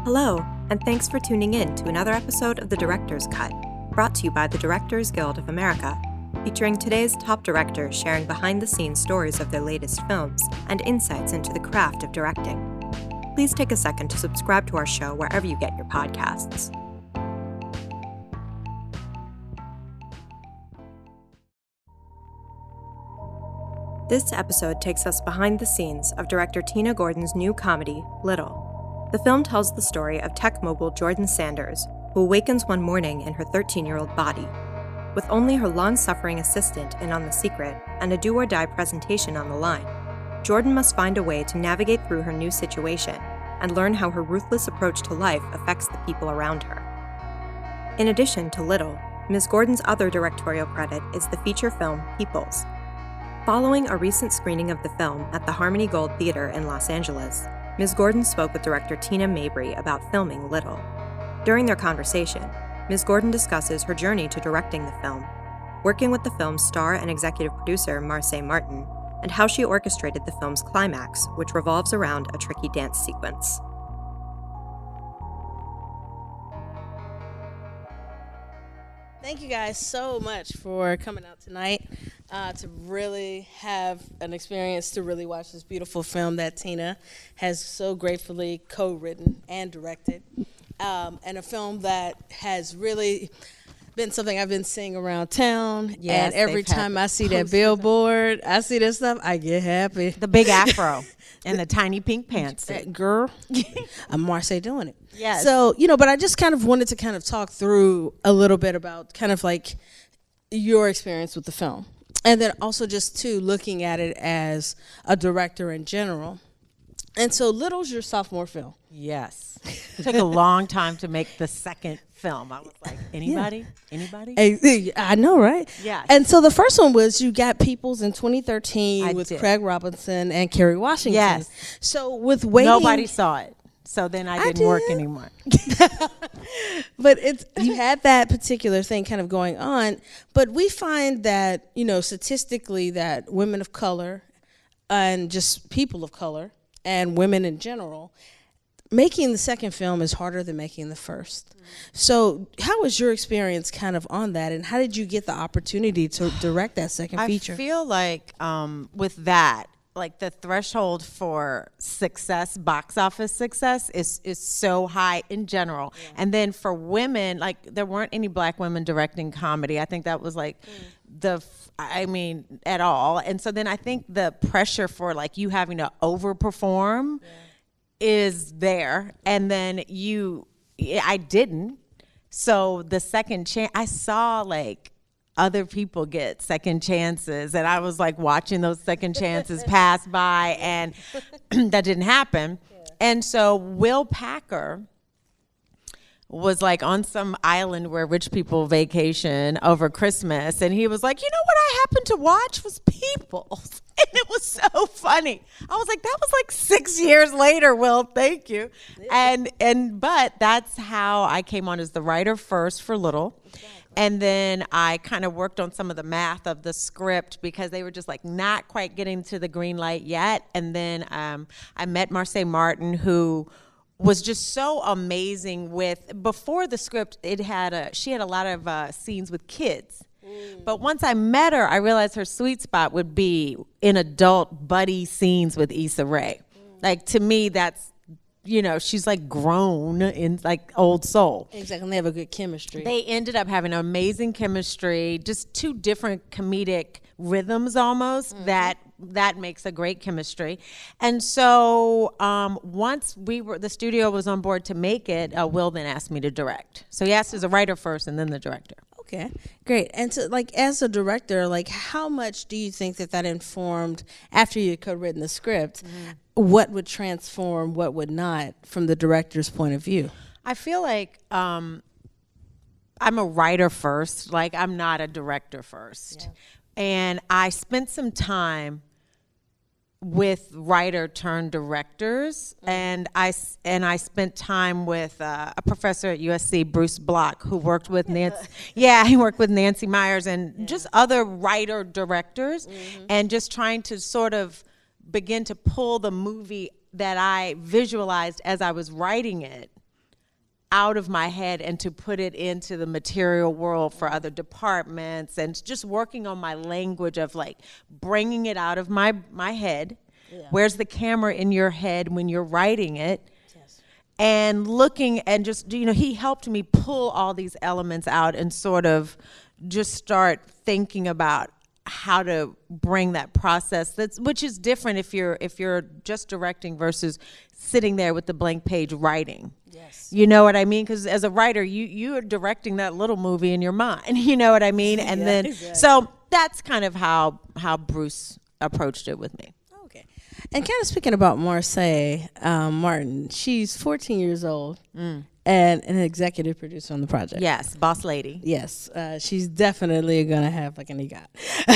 Hello, and thanks for tuning in to another episode of The Director's Cut, brought to you by the Directors Guild of America, featuring today's top directors sharing behind-the-scenes stories of their latest films and insights into the craft of directing. Please take a second to subscribe to our show wherever you get your podcasts. This episode takes us behind the scenes of director Tina Gordon's new comedy, Little. The film tells the story of tech mogul Jordan Sanders, who awakens one morning in her 13-year-old body. With only her long-suffering assistant in on the secret and a do-or-die presentation on the line, Jordan must find a way to navigate through her new situation and learn how her ruthless approach to life affects the people around her. In addition to Little, Ms. Gordon's other directorial credit is the feature film Peoples. Following a recent screening of the film at the Harmony Gold Theater in Los Angeles, Ms. Gordon spoke with director Tina Mabry about filming Little. During their conversation, Ms. Gordon discusses her journey to directing the film, working with the film's star and executive producer Marseille Martin, and how she orchestrated the film's climax, which revolves around a tricky dance sequence. Thank you guys so much for coming out tonight to really have an experience to really watch this beautiful film that Tina has so gratefully co-written and directed, and a film that has really been something I've been seeing around town. Yes, and every time I see that billboard, I see this stuff, I get happy. The big afro and the tiny pink pants. Girl, I'm Marseille doing it. Yes. So, but I just kind of wanted to kind of talk through a little bit about kind of like your experience with the film. And then also just too looking at it as a director in general. And so Little's your sophomore film. Yes. It took a long time to make the second film. I was like, anybody? Yeah. Anybody? Hey, I know, right? Yeah. And so the first one was you got Peoples in 2013 with Craig Robinson and Kerry Washington. Yes. So with waiting, nobody saw it. So then I didn't work anymore. But you had that particular thing kind of going on. But we find that, statistically that women of color and just people of color and women in general, making the second film is harder than making the first. Mm-hmm. So how was your experience kind of on that, and how did you get the opportunity to direct that second feature? I feel like with that, like the threshold for success, box office success is so high in general. Yeah. And then for women, like there weren't any black women directing comedy. I think that was like at all. And so then I think the pressure for like you having to overperform is there. And then I didn't. So the second chance, I saw like other people get second chances, and I was like watching those second chances pass by, and that didn't happen. Yeah. And so Will Packer was like on some island where rich people vacation over Christmas, and he was like, what I happened to watch was Peoples. And it was so funny. I was like, that was like 6 years later, Will, thank you. Yeah. But that's how I came on as the writer first for Little. Exactly. And then I kind of worked on some of the math of the script because they were just like not quite getting to the green light yet. And then I met Marseille Martin, who was just so amazing before the script, she had a lot of scenes with kids. But once I met her, I realized her sweet spot would be in adult buddy scenes with Issa Rae. Like, to me, that's, she's like grown in like old soul. Exactly, and they have a good chemistry. They ended up having amazing chemistry, just two different comedic rhythms almost that makes a great chemistry. And so once the studio was on board to make it, Will then asked me to direct. So he asked as a writer first and then the director. Okay, great. And so, like, as a director, like, how much do you think that informed, after you had co-written the script, what would transform, what would not, from the director's point of view? I feel like I'm a writer first. Like, I'm not a director first. Yeah. And I spent some time with writer turned directors, and I spent time with a professor at USC, Bruce Block, who worked with Nancy. Yeah, he worked with Nancy Myers and just other writer directors, and just trying to sort of begin to pull the movie that I visualized as I was writing it out of my head and to put it into the material world for other departments, and just working on my language of like bringing it out of my head. Where's the camera in your head when you're writing it? And looking and just, he helped me pull all these elements out and sort of just start thinking about how to bring that process, which is different if you're just directing versus sitting there with the blank page writing. Yes. You know what I mean? Because as a writer, you are directing that little movie in your mind. You know what I mean? And then exactly. So that's kind of how Bruce approached it with me. Okay. And kind of speaking about Marseille Martin, she's 14 years old. And an executive producer on the project. Yes, boss lady. Yes, she's definitely gonna have like an EGOT.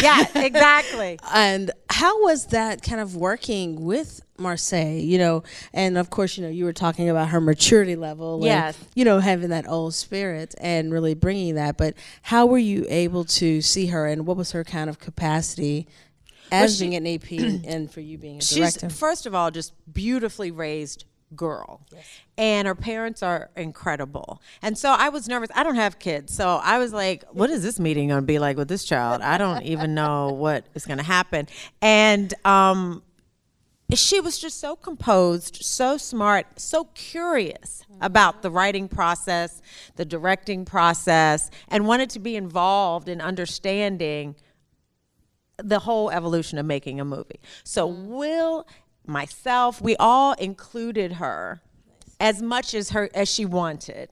Yeah, exactly. And how was that kind of working with Marseille? And of course, you were talking about her maturity level. Yes. And, having that old spirit and really bringing that. But how were you able to see her, and what was her kind of capacity as being an AP and for you being a director? She's, first of all, just beautifully raised girl. Yes. And her parents are incredible. And so I was nervous. I don't have kids. So I was like, what is this meeting going to be like with this child? I don't even know what is going to happen. And she was just so composed, so smart, so curious about the writing process, the directing process, and wanted to be involved in understanding the whole evolution of making a movie. So Will, myself, we all included her as much as she wanted,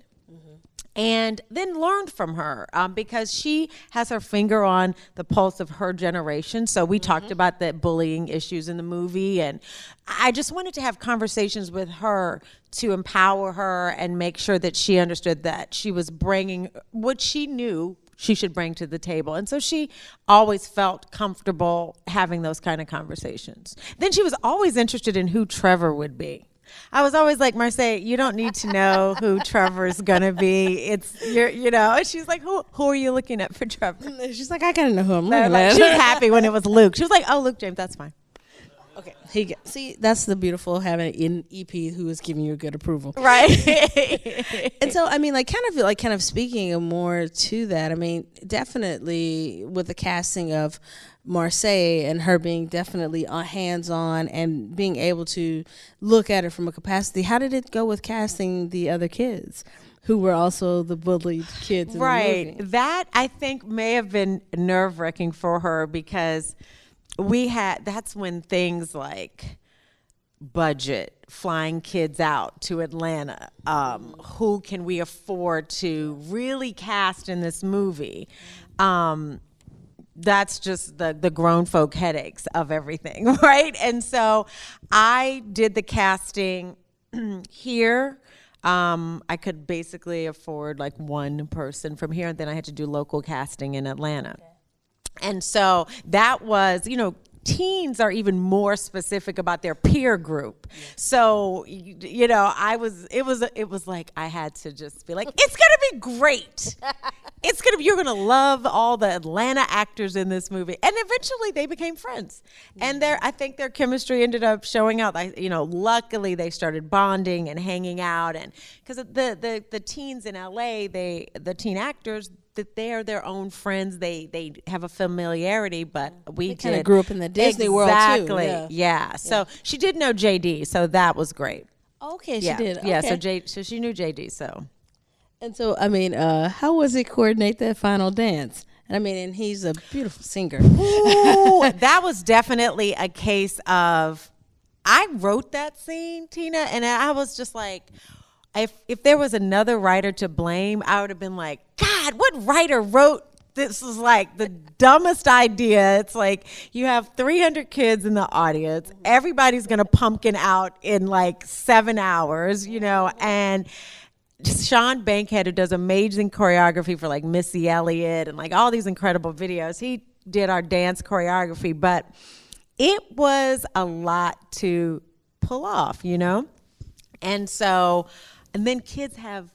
and then learned from her because she has her finger on the pulse of her generation. So we talked about the bullying issues in the movie, and I just wanted to have conversations with her to empower her and make sure that she understood that she was bringing what she knew she should bring to the table. And so she always felt comfortable having those kind of conversations. Then she was always interested in who Trevor would be. I was always like, Marseille, you don't need to know who Trevor's gonna be. And she's like, who are you looking at for Trevor? She's like, I gotta know who I'm looking at. She was happy when it was Luke. She was like, oh, Luke James, that's fine. Okay. See, that's the beautiful having an EP who is giving you a good approval. Right. And so, I mean, kind of speaking more to that, I mean, definitely with the casting of Marseille and her being definitely hands-on and being able to look at it from a capacity, how did it go with casting the other kids who were also the bullied kids in the movie? That, I think, may have been nerve-wracking for her because that's when things like budget, flying kids out to Atlanta, who can we afford to really cast in this movie? That's just the grown folk headaches of everything, right? And so I did the casting here. I could basically afford like one person from here, and then I had to do local casting in Atlanta. Okay. And so that was, teens are even more specific about their peer group. So, it was like I had to just be like, it's going to be great. You're going to love all the Atlanta actors in this movie. And eventually they became friends. And I think their chemistry ended up showing out. Luckily they started bonding and hanging out. And because the teens in LA, the teen actors, that they are their own friends. They have a familiarity, but we kind of grew up in the Disney world too. Exactly. Yeah. So she did know JD, so that was great. Okay, she did. Yeah. Okay. So she knew JD. So. And so, I mean, how was it coordinate that final dance? I mean, and he's a beautiful singer. Ooh, that was definitely a case of, I wrote that scene, Tina, and I was just like, if there was another writer to blame, I would have been like, God, what writer wrote this? Was like the dumbest idea. It's like you have 300 kids in the audience. Everybody's going to pumpkin out in like 7 hours, and Sean Bankhead, who does amazing choreography for like Missy Elliott and like all these incredible videos, he did our dance choreography, but it was a lot to pull off, And so, and then kids have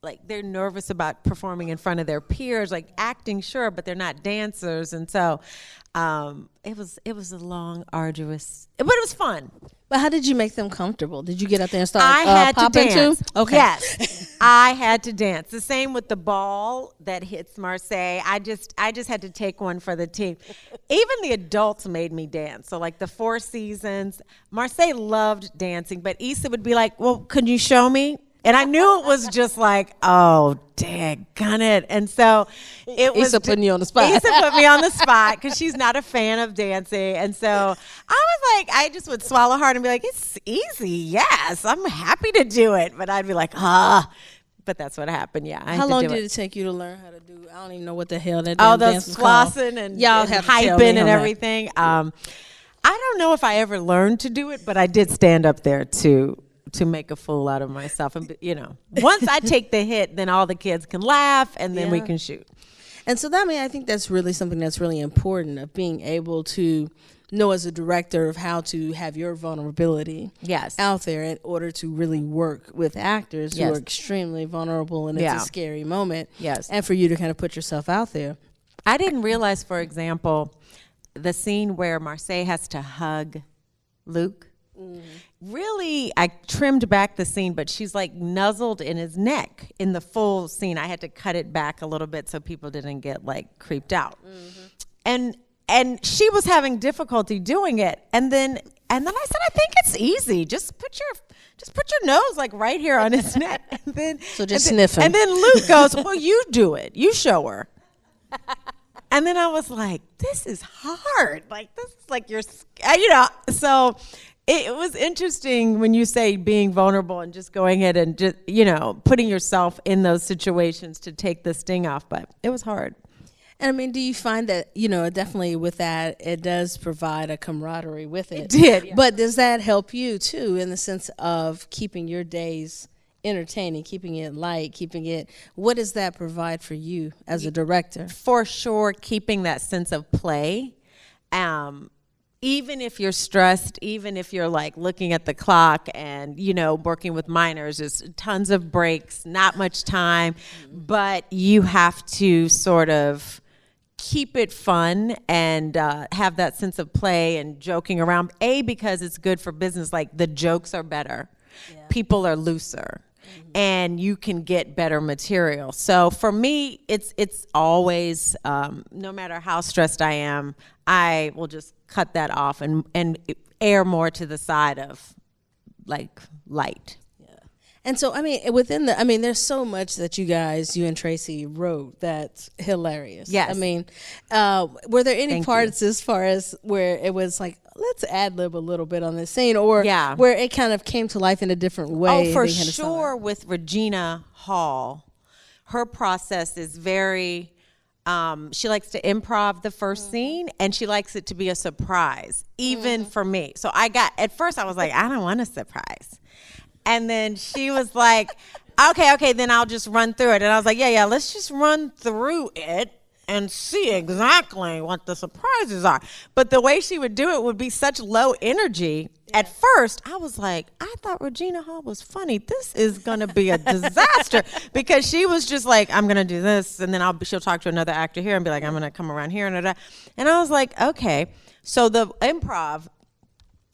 like they're nervous about performing in front of their peers, like acting, sure, but they're not dancers. And so it was a long, arduous, but it was fun. But how did you make them comfortable? Did you get up there and start I had to popping dance. too? Okay. Yes, I had to dance. The same with the ball that hits Marseille. I just had to take one for the team. Even the adults made me dance. So like the Four Seasons, Marseille loved dancing, but Issa would be like, "Well, could you show me?" And I knew it was just like, oh, daggone it. And so it was. Issa putting you on the spot. Issa put me on the spot because she's not a fan of dancing. And so I was like, I just would swallow hard and be like, it's easy. Yes, I'm happy to do it. But I'd be like, But that's what happened. Yeah. How long did it take you to learn how to do? I don't even know what the hell that dance was flossing called. and Y'all have hyping and everything. I don't know if I ever learned to do it, but I did stand up there to make a fool out of myself. And, once I take the hit, then all the kids can laugh and then we can shoot. And so I think that's really something that's really important, of being able to know as a director of how to have your vulnerability out there in order to really work with actors who are extremely vulnerable, and it's a scary moment. Yes. And for you to kind of put yourself out there. I didn't realize, for example, the scene where Marseille has to hug Luke. Really, I trimmed back the scene, but she's like nuzzled in his neck in the full scene. I had to cut it back a little bit so people didn't get like creeped out. And she was having difficulty doing it. And then I said, I think it's easy. Just put your nose like right here on his neck. And then sniff him. And then Luke goes, well, you do it. You show her. And then I was like, this is hard. Like, this is like so it was interesting when you say being vulnerable and just going ahead and just, putting yourself in those situations to take the sting off. But it was hard. And do you find that, definitely with that, it does provide a camaraderie with it? It did. Yeah. But does that help you, too, in the sense of keeping your days entertaining, keeping it light, what does that provide for you as a director? For sure, keeping that sense of play. Even if you're stressed, even if you're like looking at the clock and, working with minors, there's tons of breaks, not much time, but you have to sort of keep it fun and have that sense of play and joking around. Because it's good for business, like the jokes are better, people are looser. And you can get better material. So for me, it's always, no matter how stressed I am, I will just cut that off and err more to the side of like light. Yeah. And so, there's so much that you and Tracy wrote that's hilarious. Yes. Were there any parts as far as where it was like, let's ad-lib a little bit on this scene, or where it kind of came to life in a different way? Oh, for sure. With Regina Hall, her process is very, she likes to improv the first scene, and she likes it to be a surprise, even for me. So at first I was like, I don't want a surprise. And then she was like, okay, then I'll just run through it. And I was like, yeah, let's just run through it and see exactly what the surprises are. But the way she would do it would be such low energy. Yeah. At first, I was like, I thought Regina Hall was funny. This is going to be a disaster. Because she was just like, I'm going to do this, and then she'll talk to another actor here and be like, I'm going to come around here and that. And I was like, okay. So the improv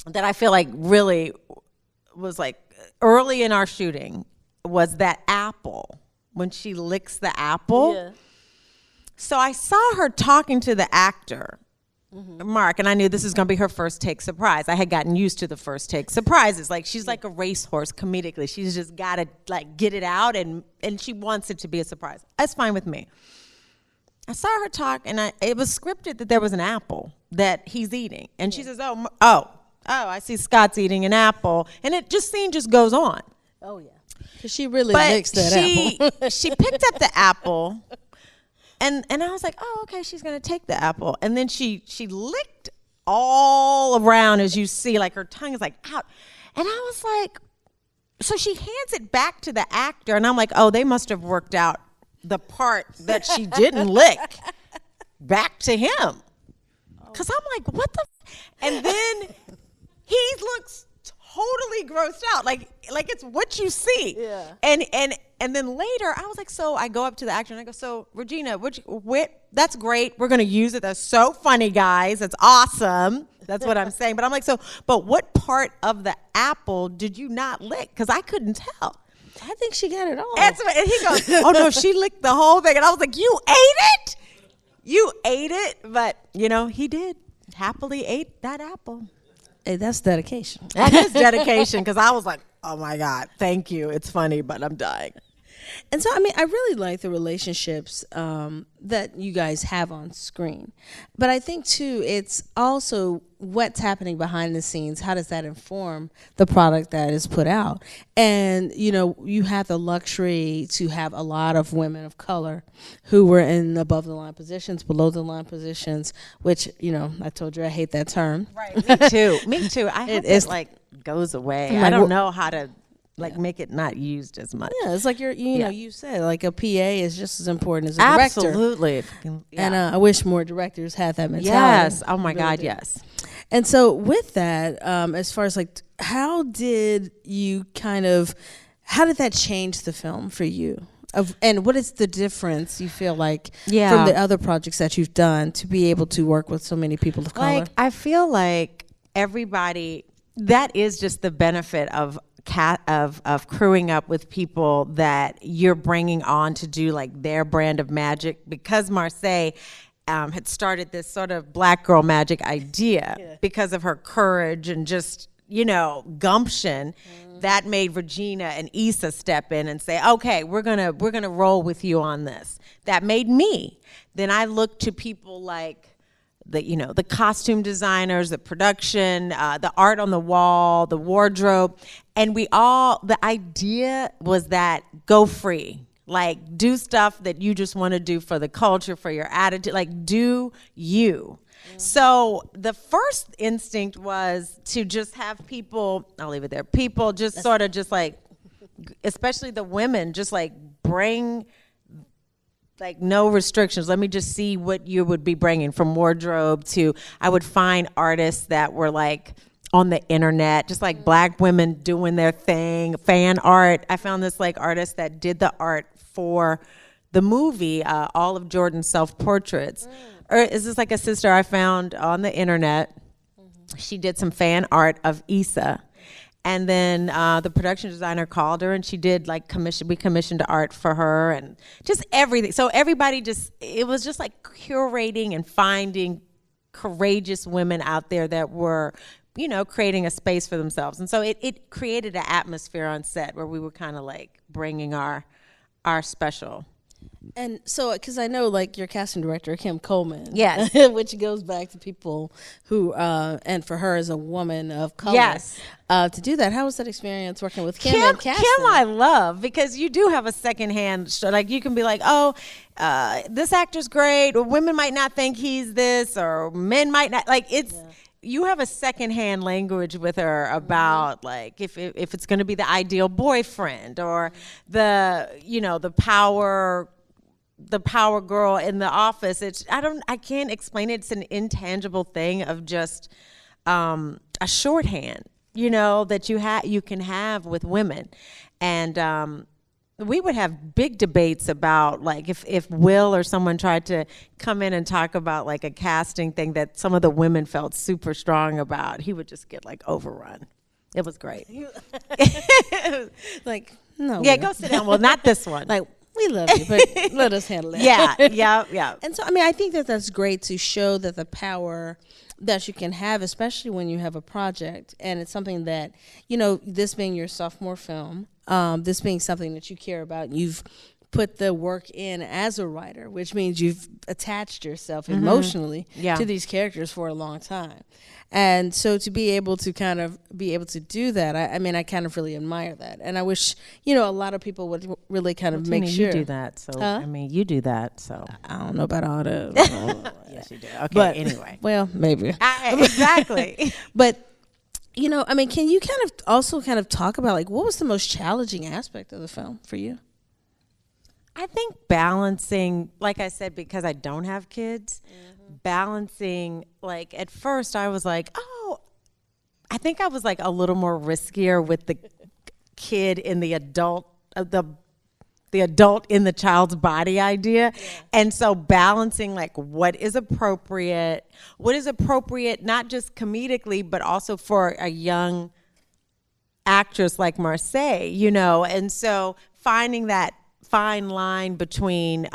that I feel like really was like early in our shooting was that apple, when she licks the apple. Yeah. So I saw her talking to the actor, Mark, and I knew this was going to be her first take surprise. I had gotten used to the first take surprises. Like, she's like a racehorse comedically. She's just got to like get it out, and she wants it to be a surprise. That's fine with me. I saw her talk, and it was scripted that there was an apple that he's eating. And she says, oh, I see Scott's eating an apple. And scene just goes on. Oh, yeah. Because she really licks that apple. She picked up the apple. And I was like, oh, okay, she's going to take the apple. And then she licked all around, as you see, like her tongue is like out. And I was like, so she hands it back to the actor. And I'm like, oh, they must have worked out the part that she didn't lick back to him. Because I'm like, what the? And then he looks totally grossed out. Like it's what you see. Yeah. And then later I was like, so I go up to the actor and I go, so Regina, that's great. We're gonna use it. That's so funny, guys. That's awesome. That's what I'm saying. But I'm like, but what part of the apple did you not lick? Because I couldn't tell. I think she got it all. And he goes, oh no, she licked the whole thing. And I was like, you ate it? You ate it? But he did. Happily ate that apple. Hey, that's dedication. That is dedication, because I was like, oh my God, thank you. It's funny, but I'm dying. And so, I mean, I really like the relationships that you guys have on screen. But I think, too, it's also what's happening behind the scenes. How does that inform the product that is put out? And, you have the luxury to have a lot of women of color who were in above-the-line positions, below-the-line positions, which, I told you I hate that term. Right, me too. Me too. I hope it goes away. I don't know how to make it not used as much. Yeah, it's like you said, like a PA is just as important as a director. Absolutely. And I wish more directors had that mentality. Yes. Oh my God, yes. And so with that, as far as how did that change the film for you? And what is the difference you feel like from the other projects that you've done to be able to work with so many people of color? I feel like everybody, that is just the benefit of crewing up with people that you're bringing on to do their brand of magic, because Marseille had started this sort of black girl magic idea because of her courage and just gumption. That made Regina and Issa step in and say, okay, we're gonna roll with you on this. That made me. Then I looked to people like the costume designers, the production, the art on the wall, the wardrobe. And the idea was that go free. Do stuff that you just want to do for the culture, for your attitude, do you. Mm-hmm. So the first instinct was to just have people, I'll leave it there, people just sort of just especially the women, just bring no restrictions. Let me just see what you would be bringing, from wardrobe to, I would find artists that were on the internet, just black women doing their thing, fan art. I found this artist that did the art for the movie, all of Jordan's self-portraits. Or is this a sister I found on the internet? Mm-hmm. She did some fan art of Issa. And then the production designer called her, and she did we commissioned art for her, and just everything. So everybody it was just curating and finding courageous women out there that were, creating a space for themselves. And so it created an atmosphere on set where we were kind of bringing our special. And so, because I know, your casting director, Kim Coleman, yes, which goes back to people who, and for her as a woman of color, yes, to do that. How was that experience working with Kim? Kim, I love, because you do have a secondhand. You can be this actor's great, or women might not think he's this, or men might not it's. Yeah. You have a secondhand language with her about if it's going to be the ideal boyfriend, or the power girl in the office. I can't explain it. It's an intangible thing of just a shorthand, that you can have with women. And we would have big debates about if Will or someone tried to come in and talk about a casting thing that some of the women felt super strong about, he would just get overrun. It was great. No. Yeah, go sit down. Well, not this one. We love you, but let us handle it. Yeah. And so, I think that's great to show that the power that you can have, especially when you have a project, and it's something that, this being your sophomore film, this being something that you care about, you've put the work in as a writer, which means you've attached yourself emotionally to these characters for a long time. And so to be able to do that, I kind of really admire that. And I wish, a lot of people would really kind of make sure. You do that. So, you do that. So I don't know about all the. Yes, you do. Okay, but anyway. Well, maybe. Exactly. But, can you also talk about, what was the most challenging aspect of the film for you? I think balancing, like I said, because I don't have kids, balancing, at first I was I think I was like a little more riskier with the kid in the adult, the adult in the child's body idea. Yeah. And so balancing like what is appropriate not just comedically, but also for a young actress like Marseille, you know, and so finding that fine line between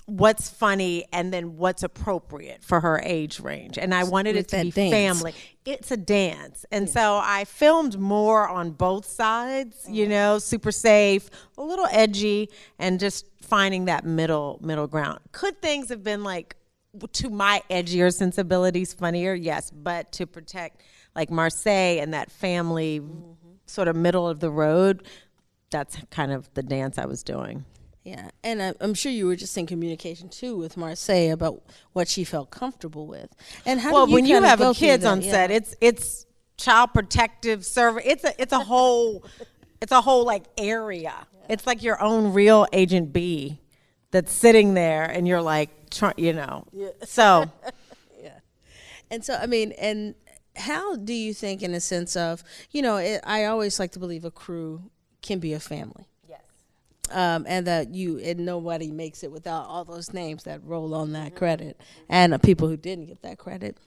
what's funny and then what's appropriate for her age range. And I wanted it to be family. It's a dance. And so I filmed more on both sides, you know, super safe, a little edgy, and just finding that middle ground. Could things have been like, to my edgier sensibilities, funnier? Yes, but to protect like Marseille and that family sort of middle of the road, that's kind of the dance I was doing. Yeah, and I'm sure you were just in communication too with Marseille about what she felt comfortable with. And how do you when you have kids on set, it's child protective service. It's a whole like area. Yeah. It's like your own real Agent B that's sitting there, and you're like, you know. Yeah. So, yeah. And so I mean, and how do you think, in a sense of, you know, I always like to believe a crew can be a family. And that nobody makes it without all those names that roll on that credit, and people who didn't get that credit.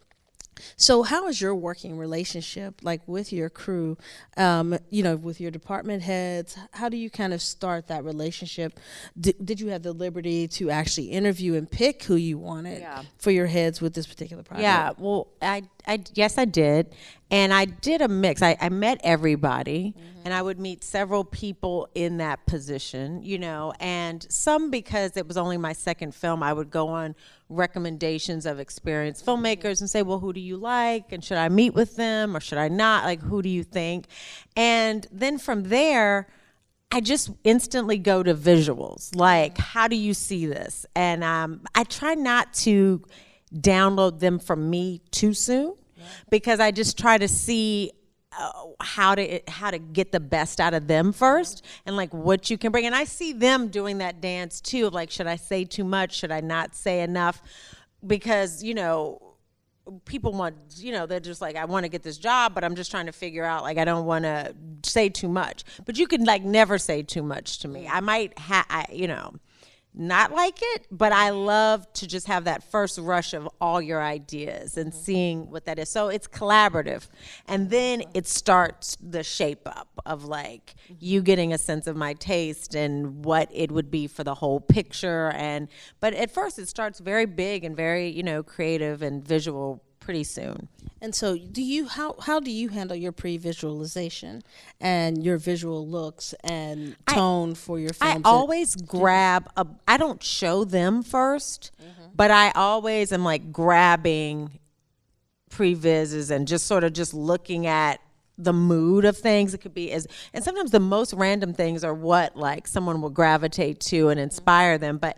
So how is your working relationship like with your crew, you know, with your department heads? How do you kind of start that relationship? Did you have the liberty to actually interview and pick who you wanted for your heads with this particular project? Yeah, well, yes, I did. And I did a mix. I met everybody, and I would meet several people in that position, you know, and some, because it was only my second film, I would go on recommendations of experienced filmmakers and say, well, who do you like? And should I meet with them or should I not? Like, who do you think? And then from there, I just instantly go to visuals. Like, how do you see this? And I try not to download them from me too soon, because I just try to see how to get the best out of them first, and like what you can bring. And I see them doing that dance too, of like, should I say too much? Should I not say enough? Because, you know, people want, you know, they're just like, I want to get this job, but I'm just trying to figure out, like, I don't want to say too much. But you can like never say too much to me. I might you know, not like it, but I love to just have that first rush of all your ideas and seeing what that is. So it's collaborative. And then it starts the shape up of like you getting a sense of my taste and what it would be for the whole picture. But at first it starts very big and very, you know, creative and visual pretty soon. And so how do you handle your pre-visualization and your visual looks and tone for your films? I always I don't show them first, but I always am like grabbing pre-vises and just sort of just looking at the mood of things. It could be and sometimes the most random things are what like someone will gravitate to and inspire them. But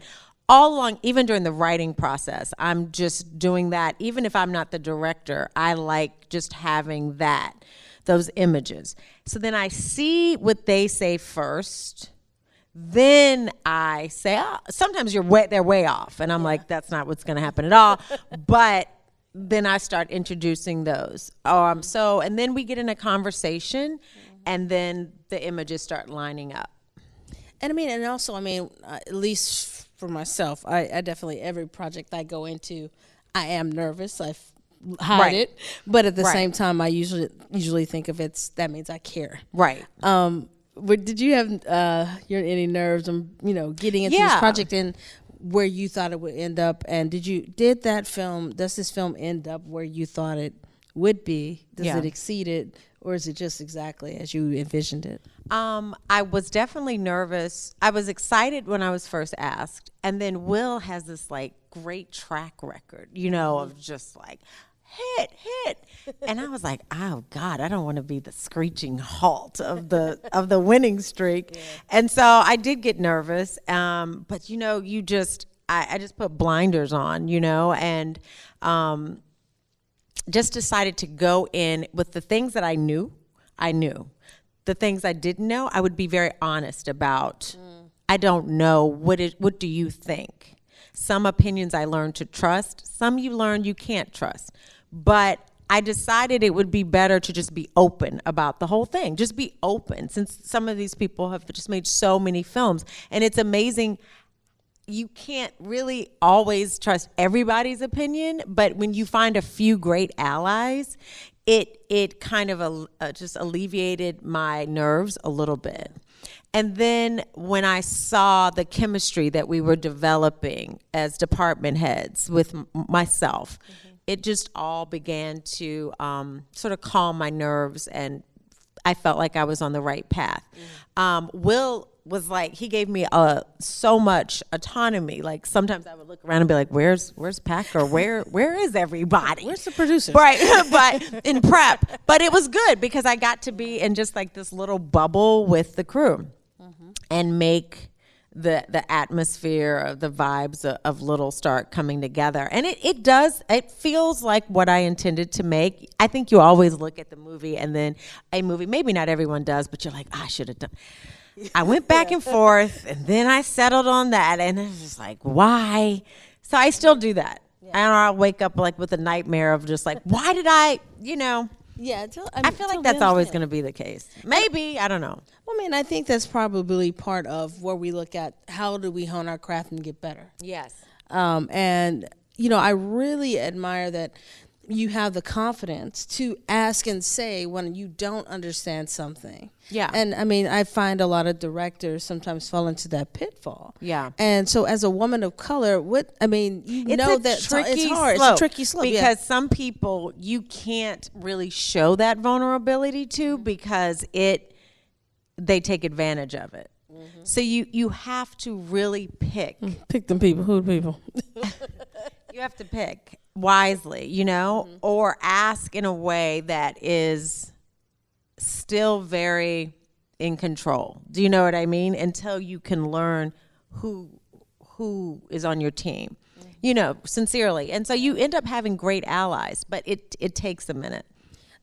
all along, even during the writing process, I'm just doing that. Even if I'm not the director, I like just having those images. So then I see what they say first. Then I say, sometimes they're way off. And I'm like, that's not what's going to happen at all. But then I start introducing those. And then we get in a conversation, and then the images start lining up. And at least for myself, I definitely, every project I go into, I am nervous. I hide it, but at the same time, I usually think of that means I care. Right. But did you have any nerves on getting into this project and where you thought it would end up? And does this film end up where you thought it would be? Does it exceed it? Or is it just exactly as you envisioned it? I was definitely nervous. I was excited when I was first asked. And then Will has this like great track record, of just like hit. And I was like, oh God, I don't want to be the screeching halt of the winning streak. Yeah. And so I did get nervous. But I just put blinders on, and just decided to go in with the things that I knew. The things I didn't know, I would be very honest about. I don't know. What do you think? Some opinions I learned to trust. Some you learn you can't trust. But I decided it would be better to just be open about the whole thing. Just be open, since some of these people have just made so many films. And it's amazing. You can't really always trust everybody's opinion, but when you find a few great allies, it kind of just alleviated my nerves a little bit. And then when I saw the chemistry that we were developing as department heads with myself, it just all began to sort of calm my nerves, and I felt like I was on the right path. Will was like, he gave me so much autonomy. Like sometimes I would look around and be like, where's Packer? Where is everybody? Where's the producer? Right, but in prep. But it was good because I got to be in just like this little bubble with the crew and make the atmosphere of the vibes of Little start coming together. And it feels like what I intended to make. I think you always look at the movie, and then a movie, maybe not everyone does, but you're like, I should have done. I went back and forth, and then I settled on that, and it was just like, why? So I still do that. And I'll wake up like with a nightmare of just like, why did I, Yeah, I feel like that's always going to be the case. Maybe, I don't know. Well, I mean, I think that's probably part of where we look at how do we hone our craft and get better. Yes. And, I really admire that you have the confidence to ask and say when you don't understand something. Yeah. And, I mean, I find a lot of directors sometimes fall into that pitfall. Yeah. And so as a woman of color, it's tricky hard. slope, it's a tricky slope. because some people you can't really show that vulnerability to because they take advantage of it. So you have to really pick. Pick them people. Who the people? You have to pick wisely, or ask in a way that is still very in control. Do you know what I mean? Until you can learn who is on your team, sincerely. And so you end up having great allies, but it takes a minute.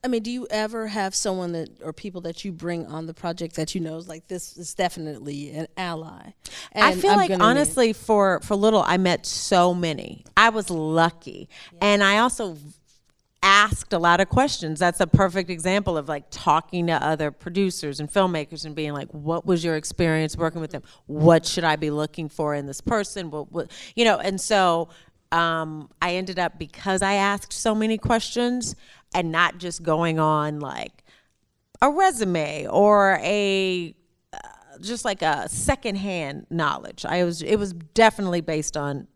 I mean, do you ever have someone or people that you bring on the project that is like, this is definitely an ally? And I feel like honestly for Little, I met so many. I was lucky. Yeah. And I also asked a lot of questions. That's a perfect example of like talking to other producers and filmmakers and being like, what was your experience working with them? What should I be looking for in this person? And so I ended up, because I asked so many questions and not just going on like a resume or just like a secondhand knowledge. It was definitely based on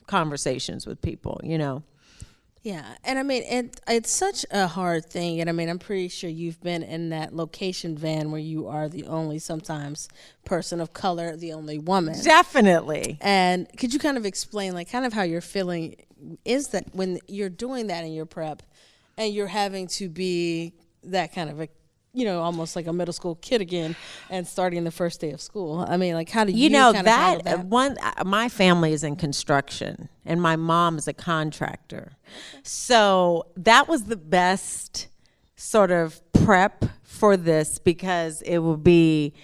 conversations with people, Yeah, and I mean, it's such a hard thing, and I mean, I'm pretty sure you've been in that location van where you are the only, sometimes, person of color, the only woman. Definitely. And could you kind of explain, like, kind of how you're feeling is that when you're doing that in your prep, and you're having to be that kind of almost like a middle school kid again, and starting the first day of school. I mean, like, how do you kind of handle that? My family is in construction, and my mom is a contractor. Okay. So that was the best sort of prep for this, because it will be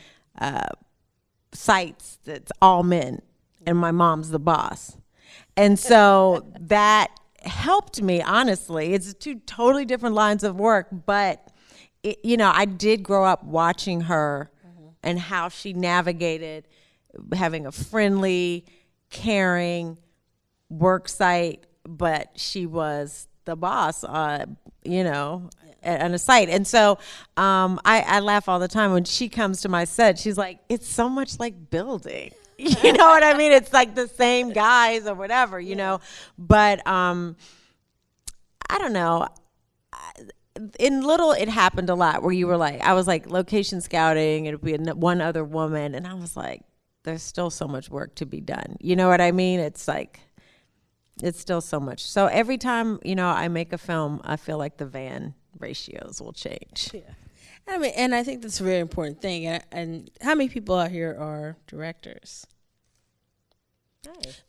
sites that's all men, and my mom's the boss. And so that helped me, honestly. It's two totally different lines of work, but I did grow up watching her and how she navigated having a friendly, caring work site, but she was the boss, on a site. And so I laugh all the time when she comes to my set. She's like, it's so much like building. You know what I mean? It's like the same guys or whatever, But I don't know. In Little, it happened a lot where you were like, I was like location scouting, and it'd be one other woman, and I was like, there's still so much work to be done. You know what I mean? It's like, it's still so much. So every time, I make a film, I feel like the van ratios will change. Yeah. I mean, and I think that's a very important thing. And how many people out here are directors? Nice.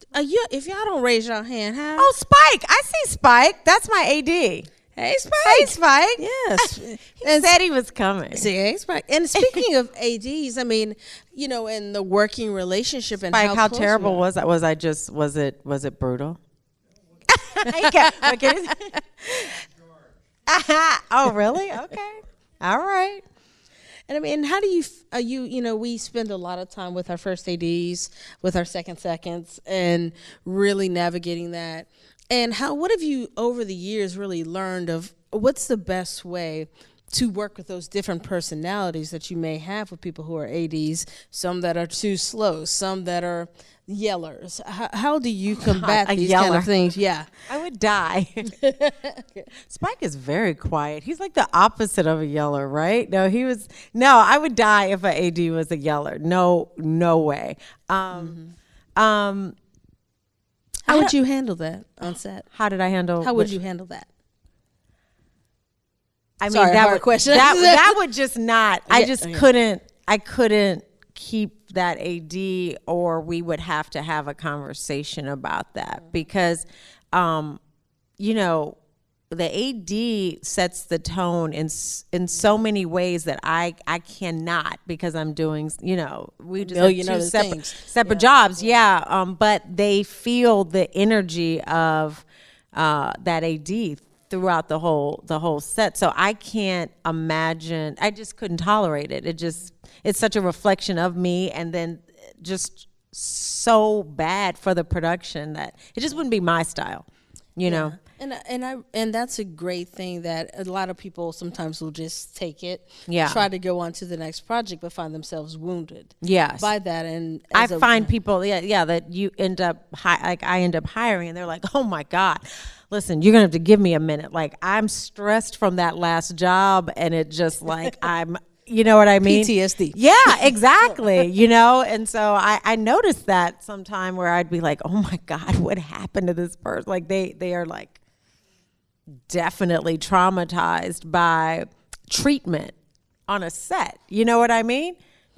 If y'all don't raise your hand, how? Oh, Spike! I see Spike. That's my AD. Hey, Spike. Hey, Spike. Yes. He said he was coming. See, hey, Spike. And speaking of ADs, I mean, in the working relationship and Spike, how close terrible was that? Was it brutal? Oh, really? Okay. All right. And I mean, how do you we spend a lot of time with our first ADs, with our second seconds, and really navigating that. And what have you over the years really learned of what's the best way to work with those different personalities that you may have with people who are ADs, some that are too slow, some that are yellers. How do you combat these kind of things? Yeah. I would die. Spike is very quiet. He's like the opposite of a yeller, right? No, I would die if an AD was a yeller. No way. How would you handle that on set? How did I handle? How would you handle that? I mean, Sorry, that hard would, question. that would just not. I Yeah, just yeah. couldn't. I couldn't keep that AD, or we would have to have a conversation about that because, the AD sets the tone in so many ways that I cannot, because I'm doing, we just million have other two things. separate jobs. Yeah. But they feel the energy of that AD throughout the whole set. So I can't imagine, I just couldn't tolerate it. It's such a reflection of me, and then just so bad for the production that it just wouldn't be my style, you know? And that's a great thing that a lot of people sometimes will just take it, Yeah. try to go on to the next project, but find themselves wounded. Yes. By that, and I find people, that you end up, I end up hiring, and they're like, oh my God, listen, you're going to have to give me a minute. Like, I'm stressed from that last job, and it just like, you know what I mean? PTSD. Yeah, exactly. And so I noticed that sometime where I'd be like, oh my God, what happened to this person? Like they are like definitely traumatized by treatment on a set. You know what I mean?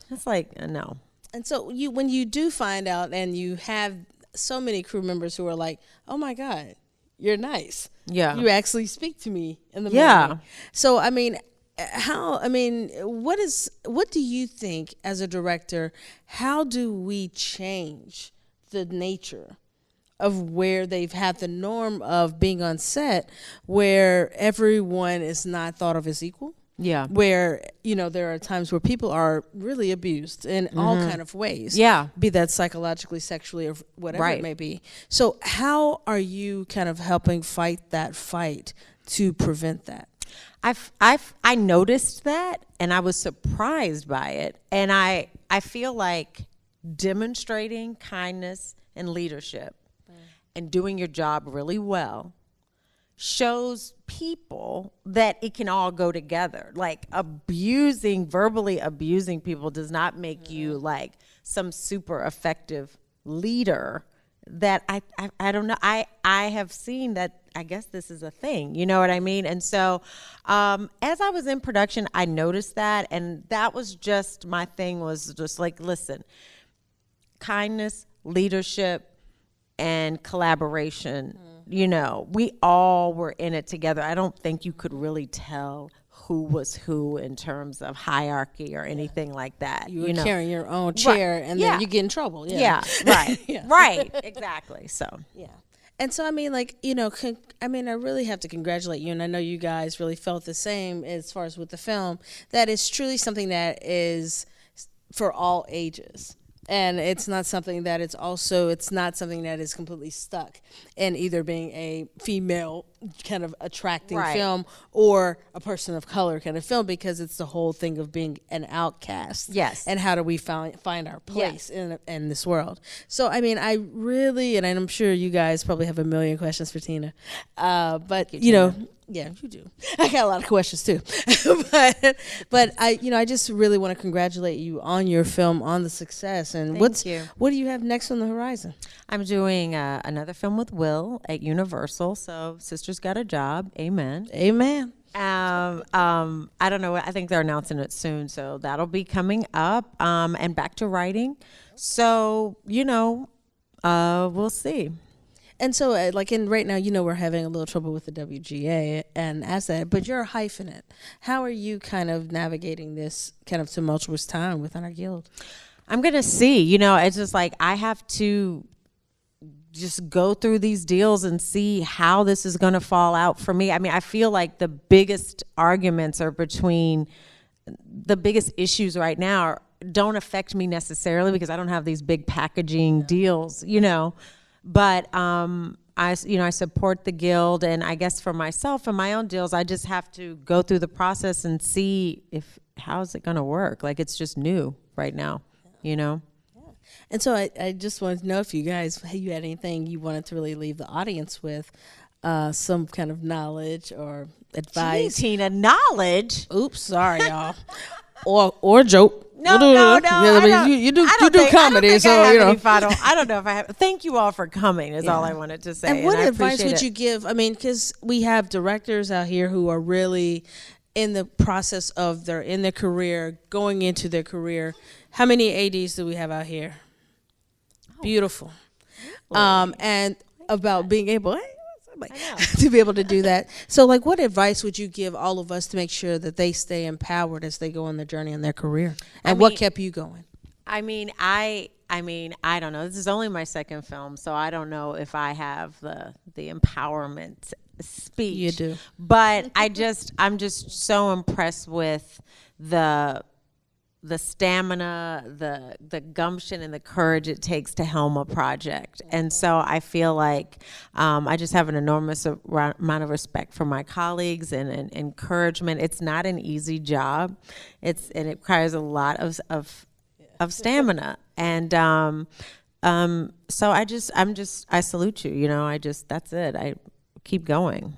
It's like, no. And so when you do find out, and you have so many crew members who are like, oh my God, you're nice. Yeah. You actually speak to me in the Yeah. morning. So, what do you think as a director, how do we change the nature of where they've had the norm of being on set where everyone is not thought of as equal? Yeah. Where, there are times where people are really abused in all kind of ways. Yeah. Be that psychologically, sexually, or whatever Right. it may be. So how are you kind of helping fight that fight to prevent that? I noticed that, and I was surprised by it. And I feel like demonstrating kindness and leadership and doing your job really well shows people that it can all go together. Like verbally abusing people does not make you like some super effective leader. That I don't know. I have seen that. I guess this is a thing. You know what I mean? And so as I was in production, I noticed that, and that was just my thing, was just like, listen, kindness, leadership, and collaboration. We all were in it together. I don't think you could really tell who was who in terms of hierarchy or anything like that. You were carrying your own chair, and then you get in trouble. Yeah, right. Right, exactly. So yeah. And so, I really have to congratulate you, and I know you guys really felt the same as far as with the film, that it's truly something that is for all ages. And it's not something that it's not something that is completely stuck in either being a female kind of attracting film or a person of color kind of film, because it's the whole thing of being an outcast. Yes. And how do we find our place in this world? So, I really, and I'm sure you guys probably have a million questions for Tina, but yeah, you do. I got a lot of questions too, but I just really want to congratulate you on your film, on the success, and what do you have next on the horizon? I'm doing another film with Will at Universal. So Sisters Got a Job. Amen. Amen. I don't know. I think they're announcing it soon, so that'll be coming up. And back to writing. So we'll see. And so, right now, we're having a little trouble with the WGA, and but you're a hyphenate. How are you kind of navigating this kind of tumultuous time within our guild? I'm going to see, it's just like I have to just go through these deals and see how this is going to fall out for me. I mean, I feel like the biggest arguments are between the biggest issues right now don't affect me necessarily because I don't have these big packaging deals, but I support the Guild, and I guess for myself and my own deals, I just have to go through the process and see how's it going to work. Like, it's just new right now, And so I just wanted to know if you guys, you had anything you wanted to really leave the audience with, some kind of knowledge or advice. Gee, Tina, knowledge? Oops, sorry, y'all. or joke. No. You do comedy, so I don't know if I have. Thank you all for coming. Is all I wanted to say. And what advice would you give? I mean, because we have directors out here who are really in the process of in their career, going into their career. How many ADs do we have out here? Beautiful. And about being able to be able to do that. So, like, what advice would you give all of us to make sure that they stay empowered as they go on their journey in their career? And what kept you going? I mean, I don't know. This is only my second film, so I don't know if I have the empowerment speech. You do. But I'm just so impressed with the stamina, the gumption, and the courage it takes to helm a project. And so I feel like I just have an enormous amount of respect for my colleagues and encouragement. It's not an easy job. And it requires a lot of stamina. And so I salute you. That's it. I keep going.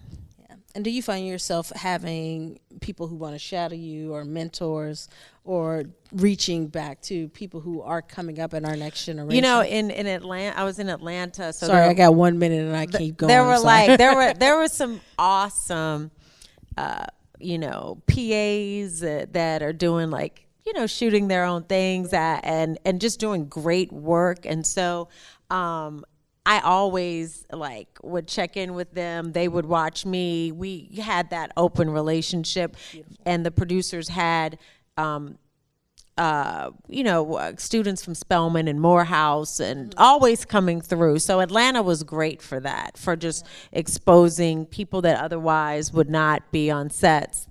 And do you find yourself having people who want to shadow you or mentors or reaching back to people who are coming up in our next generation? In Atlanta, I was in Atlanta. So sorry, I got 1 minute and I keep going. There were some awesome, PAs that are doing shooting their own things and just doing great work. And so, I always would check in with them. They would watch me. We had that open relationship. Beautiful. And the producers had, students from Spelman and Morehouse and always coming through. So Atlanta was great for that, for just exposing people that otherwise would not be on sets,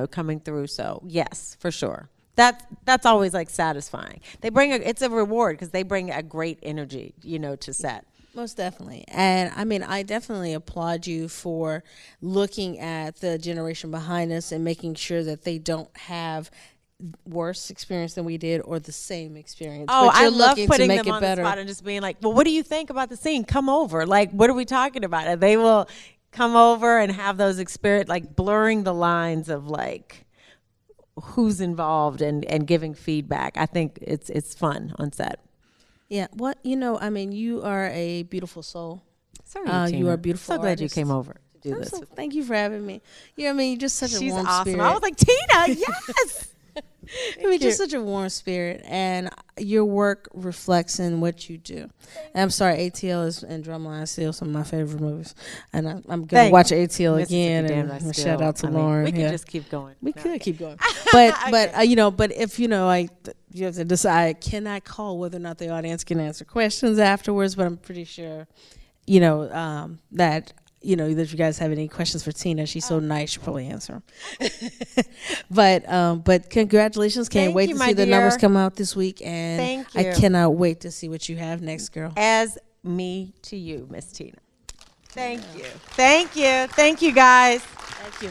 coming through. So yes, for sure. That's always satisfying. It's a reward because they bring a great energy, to set. Most definitely. And I mean, I definitely applaud you for looking at the generation behind us and making sure that they don't have worse experience than we did or the same experience. Oh, I love putting them on the spot and just being like, well, what do you think about the scene? Come over. What are we talking about? And they will come over and have those experience, blurring the lines of who's involved and giving feedback. I think it's fun on set. Yeah, you are a beautiful soul. Sorry, you are a beautiful So glad artist. you came over to do this. Thank you for having me. You're just such a warm awesome. spirit. I was like, Tina, yes. Just such a warm spirit, and your work reflects in what you do. And I'm sorry, ATL and Drumline is still some of my favorite movies, and I'm going to watch ATL again. And shout out to Lauren. We could just keep going. We could keep going, but if you have to decide, can I call whether or not the audience can answer questions afterwards? But I'm pretty sure, that. That you guys have any questions for Tina. She's so nice, she'll probably answer them. But congratulations. Can't wait to see the numbers come out this week. And thank you. I cannot wait to see what you have next, girl. As me to you, Miss Tina. Thank you. Thank you. Thank you, guys. Thank you.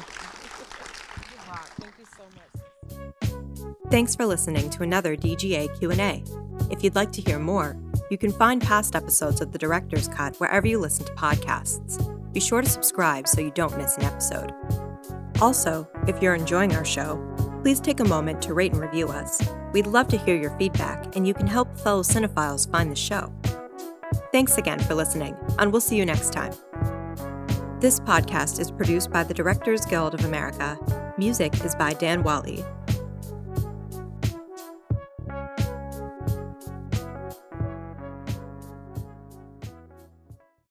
Thank you so much. Thanks for listening to another DGA Q&A. If you'd like to hear more, you can find past episodes of The Director's Cut wherever you listen to podcasts. Be sure to subscribe so you don't miss an episode. Also, if you're enjoying our show, please take a moment to rate and review us. We'd love to hear your feedback, and you can help fellow cinephiles find the show. Thanks again for listening, and we'll see you next time. This podcast is produced by the Directors Guild of America. Music is by Dan Wally.